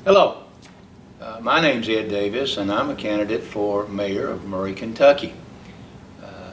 Hello, my name's Ed Davis and I'm a candidate for mayor of Murray, Kentucky.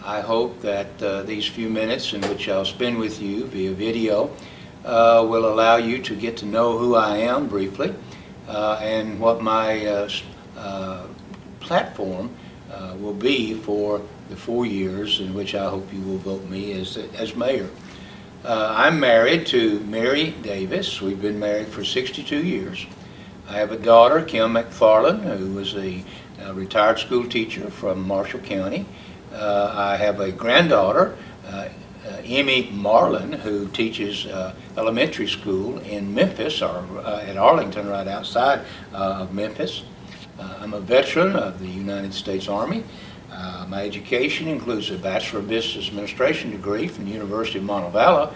I hope that these few minutes in which I'll spend with you via video will allow you to get to know who I am briefly and what my platform will be for the 4 years in which I hope you will vote me as mayor. I'm married to Mary Davis. We've been married for 62 years. I have a daughter, Kim McFarland, who is a retired school teacher from Marshall County. I have a granddaughter, Emmy Marlin, who teaches elementary school in Memphis, or at Arlington, right outside of Memphis. I'm a veteran of the United States Army. My education includes a Bachelor of Business Administration degree from the University of Montevallo,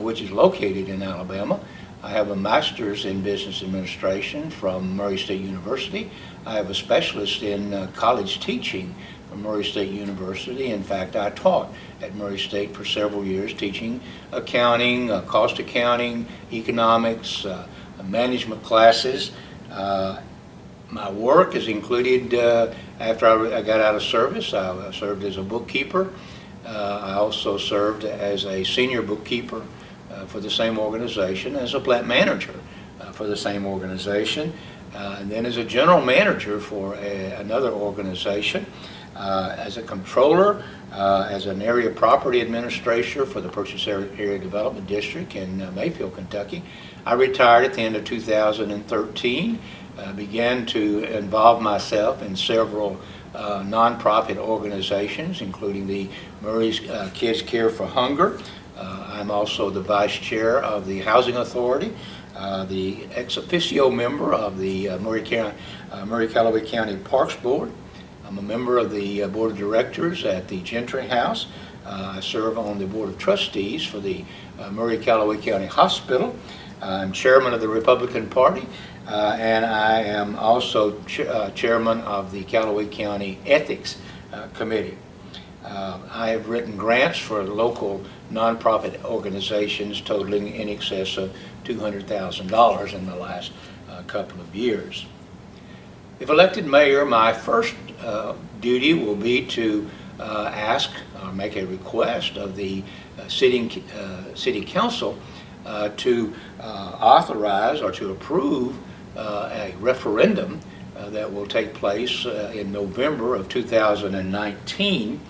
which is located in Alabama. I have a master's in business administration from Murray State University. I have a specialist in college teaching from Murray State University. In fact, I taught at Murray State for several years, teaching accounting, cost accounting, economics, management classes. My work is included, after I got out of service, I served as a bookkeeper. I also served as a senior bookkeeper for the same organization, as a plant manager for the same organization, and then as a general manager for another organization, as a controller, as an area property administrator for the Purchase Area Development District in Mayfield, Kentucky. I retired at the end of 2013, began to involve myself in several nonprofit organizations, including the Murray's Kids Care for Hunger. I'm also the vice chair of the Housing Authority, the ex officio member of the Murray-Callaway County Parks Board. I'm a member of the board of directors at the Gentry House. I serve on the board of trustees for the Murray-Callaway County Hospital. I'm chairman of the Republican Party, and I am also chairman of the Callaway County Ethics Committee. I have written grants for local nonprofit organizations totaling in excess of $200,000 in the last couple of years. If elected mayor, my first duty will be to ask or make a request of the city council to authorize or to approve a referendum that will take place in November of 2019,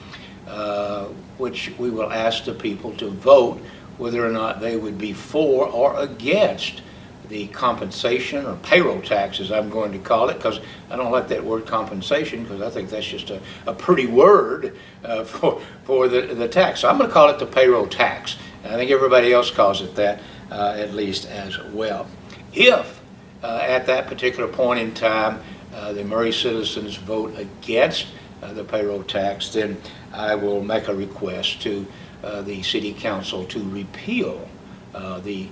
which we will ask the people to vote whether or not they would be for or against the compensation or payroll tax, as I'm going to call it, because I don't like that word compensation, because I think that's just a pretty word for the tax. So I'm going to call it the payroll tax. And I think everybody else calls it that, at least as well. If at that particular point in time the Murray citizens vote against the payroll tax, then I will make a request to the city council to repeal the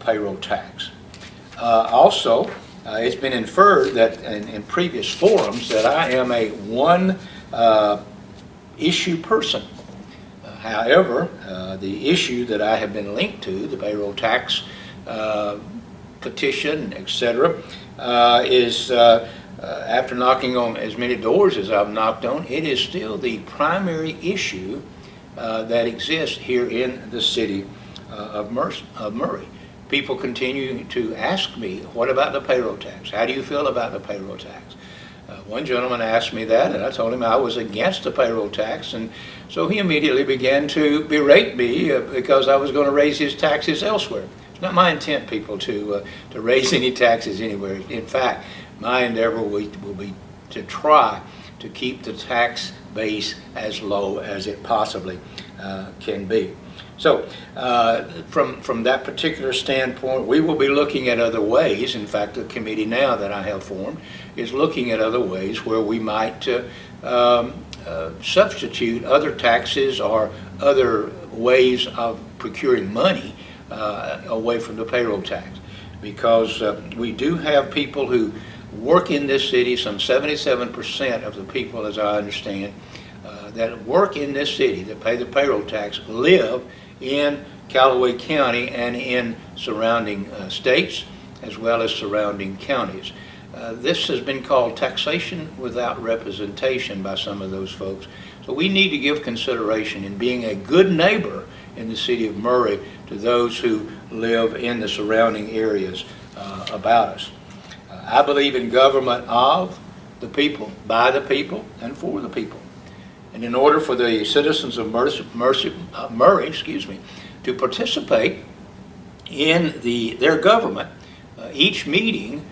payroll tax. Also, it's been inferred that in previous forums that I am a one issue person. However, the issue that I have been linked to, the payroll tax petition, etc., is after knocking on as many doors as I've knocked on, it is still the primary issue that exists here in the city of Murray. People continue to ask me, what about the payroll tax? How do you feel about the payroll tax? One gentleman asked me that, and I told him I was against the payroll tax, and so he immediately began to berate me because I was going to raise his taxes elsewhere. It's not my intent, people, to raise any taxes anywhere. In fact, my endeavor will be to try to keep the tax base as low as it possibly can be. So from that particular standpoint, we will be looking at other ways. In fact, the committee now that I have formed is looking at other ways where we might substitute other taxes or other ways of procuring money away from the payroll tax. Because we do have people who work in this city, some 77% of the people, as I understand, that work in this city, that pay the payroll tax, live in Callaway County and in surrounding states. as well as surrounding counties. This has been called taxation without representation by some of those folks. So we need to give consideration in being a good neighbor in the city of Murray to those who live in the surrounding areas about us. I believe in government of the people, by the people, and for the people. And in order for the citizens of Murray, to participate in their government, each meeting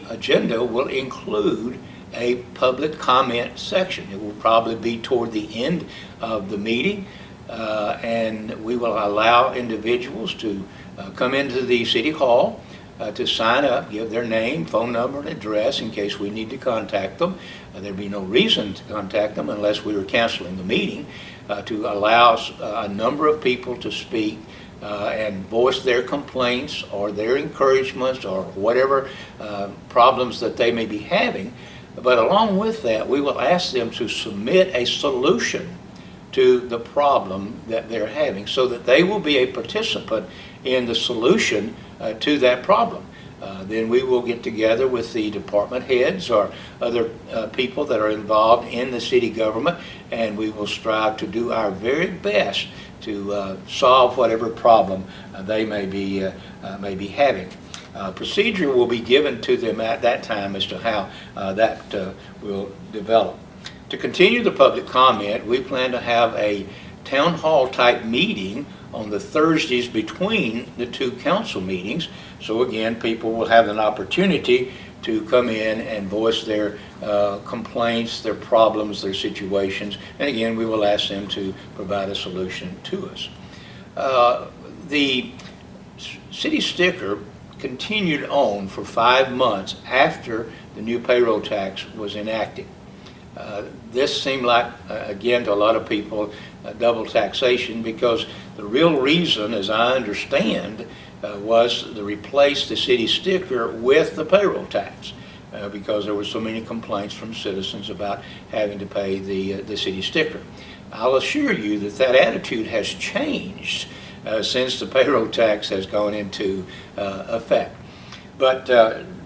agenda will include a public comment section. It will probably be toward the end of the meeting, and we will allow individuals to come into the city hall to sign up, give their name, phone number, and address in case we need to contact them. There'd be no reason to contact them unless we were canceling the meeting, to allow a number of people to speak and voice their complaints or their encouragements or whatever problems that they may be having. But along with that, we will ask them to submit a solution to the problem that they're having so that they will be a participant in the solution to that problem. Then we will get together with the department heads or other people that are involved in the city government, and we will strive to do our very best to solve whatever problem they may be having. Procedure will be given to them at that time as to how that will develop. To continue the public comment, we plan to have a town hall type meeting on the Thursdays between the two council meetings. So again, people will have an opportunity to come in and voice their complaints, their problems, their situations. And again, we will ask them to provide a solution to us. The city sticker continued on for 5 months after the new payroll tax was enacted. This seemed like, again, to a lot of people, double taxation, because the real reason, as I understand, was to replace the city sticker with the payroll tax, because there were so many complaints from citizens about having to pay the city sticker. I'll assure you that that attitude has changed since the payroll tax has gone into effect. But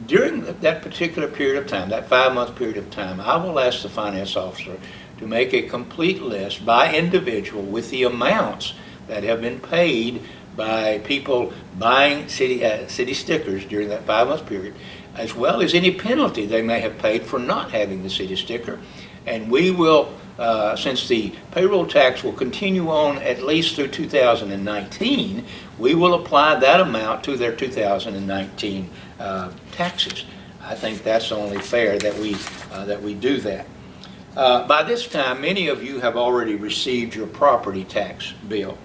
during that particular period of time, that 5-month period of time, I will ask the finance officer to make a complete list by individual with the amounts that have been paid by people buying city stickers during that 5-month period, as well as any penalty they may have paid for not having the city sticker. And we will, since the payroll tax will continue on at least through 2019, we will apply that amount to their 2019 taxes. I think that's only fair that we do that. By this time, many of you have already received your property tax bill.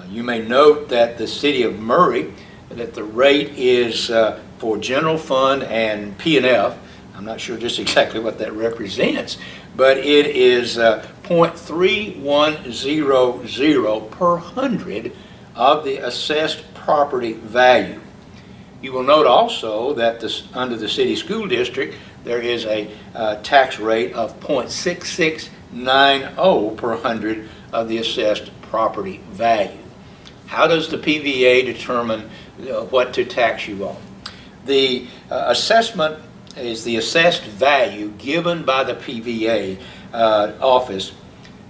You may note that the city of Murray, that the rate is for general fund and P&F. I'm not sure just exactly what that represents, but it is 0.3100 per hundred of the assessed property value. You will note also that under the city school district, there is a tax rate of 0.6690 per hundred of the assessed property value. How does the PVA determine what to tax you on? The assessment is the assessed value given by the PVA office,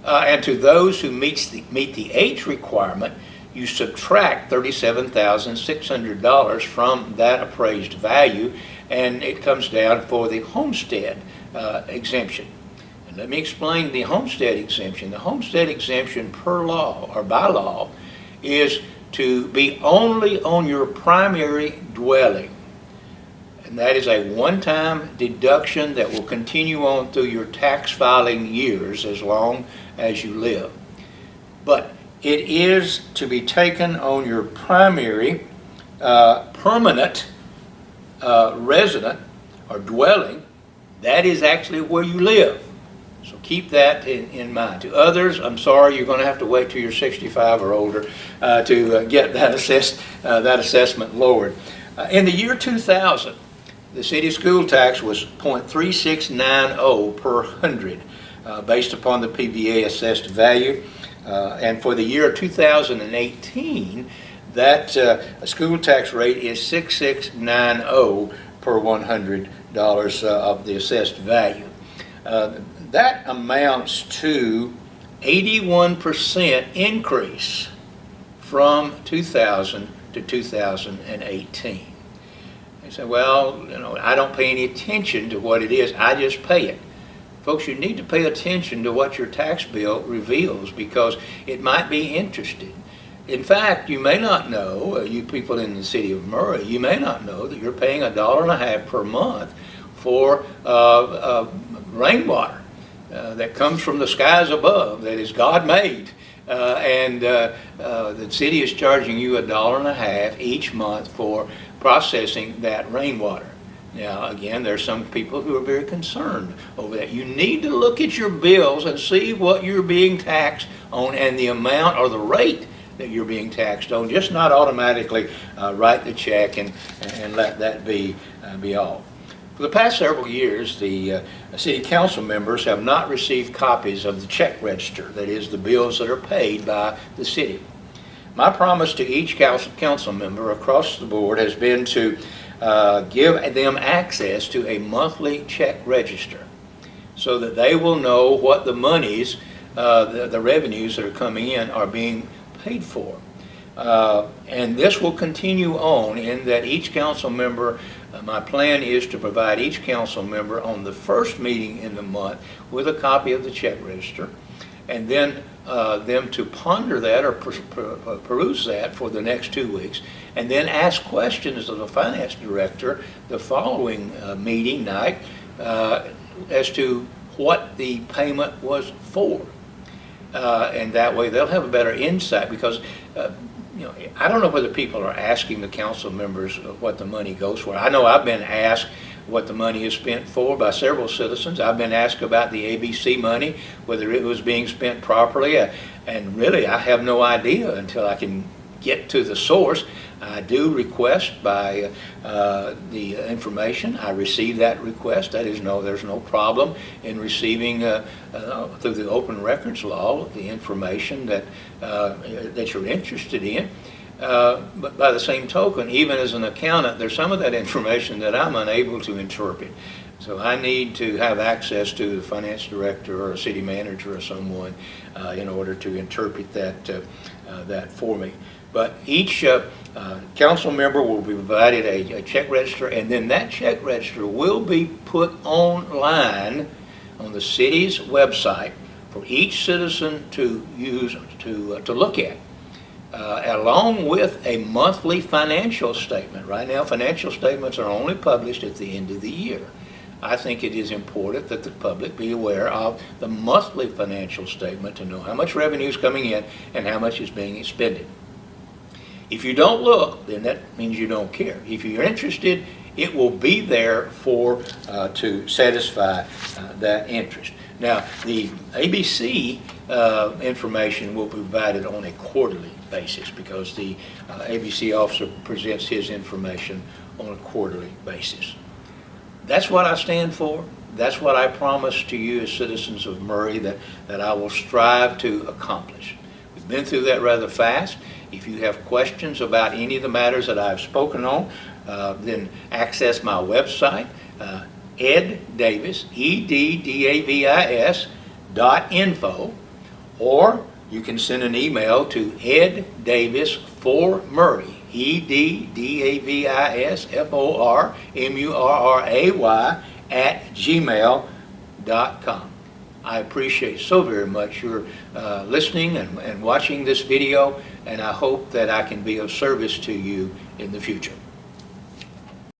and to those who meet the age requirement, you subtract $37,600 from that appraised value, and it comes down for the homestead exemption. And let me explain the homestead exemption. The homestead exemption per law or by law is to be only on your primary dwelling. And that is a one-time deduction that will continue on through your tax filing years as long as you live. But it is to be taken on your primary permanent resident or dwelling. That is actually where you live. So keep that in mind. To others, I'm sorry, you're going to have to wait till you're 65 or older to get that assessment lowered. In the year 2000, the city school tax was 0.3690 per hundred based upon the PVA assessed value. And for the year 2018, that school tax rate is $6,690 per $100 of the assessed value. That amounts to 81% increase from 2000 to 2018. They say, well, I don't pay any attention to what it is, I just pay it. Folks, you need to pay attention to what your tax bill reveals, because it might be interested. In fact, you may not know, you people in the city of Murray, you may not know that you're paying $1.50 per month for rainwater that comes from the skies above, that is God made. And the city is charging you $1.50 each month for processing that rainwater. Now, again, there's some people who are very concerned over that. You need to look at your bills and see what you're being taxed on and the amount or the rate that you're being taxed on. Just not automatically write the check and let that be all. For the past several years, the city council members have not received copies of the check register, that is, the bills that are paid by the city. My promise to each council member across the board has been to give them access to a monthly check register so that they will know what the monies, the revenues that are coming in are being paid for. And this will continue on in that each council member, my plan is to provide each council member on the first meeting in the month with a copy of the check register, and then them to ponder that or peruse that for the next 2 weeks, and then ask questions of the finance director the following meeting night as to what the payment was for. And that way they'll have a better insight, because I don't know whether people are asking the council members what the money goes for. I know I've been asked what the money is spent for by several citizens. I've been asked about the ABC money, whether it was being spent properly, and really I have no idea until I can get to the source. I do request by the information. I receive that request. There's no problem in receiving through the open records law the information that you're interested in. But by the same token, even as an accountant, there's some of that information that I'm unable to interpret. So I need to have access to the finance director or a city manager or someone in order to interpret that for me. But each council member will be provided a check register, and then that check register will be put online on the city's website for each citizen to use to look at, along with a monthly financial statement. Right now, financial statements are only published at the end of the year. I think it is important that the public be aware of the monthly financial statement to know how much revenue is coming in and how much is being expended. If you don't look, then that means you don't care. If you're interested, it will be there to satisfy that interest. Now, the ABC information will be provided on a quarterly basis, because the ABC officer presents his information on a quarterly basis. That's what I stand for. That's what I promise to you as citizens of Murray that I will strive to accomplish. We've been through that rather fast. If you have questions about any of the matters that I've spoken on, then access my website, eddavis, eddavis.info, or you can send an email to eddavis4murray, eddavisformurray @gmail.com. I appreciate so very much your listening and watching this video, and I hope that I can be of service to you in the future.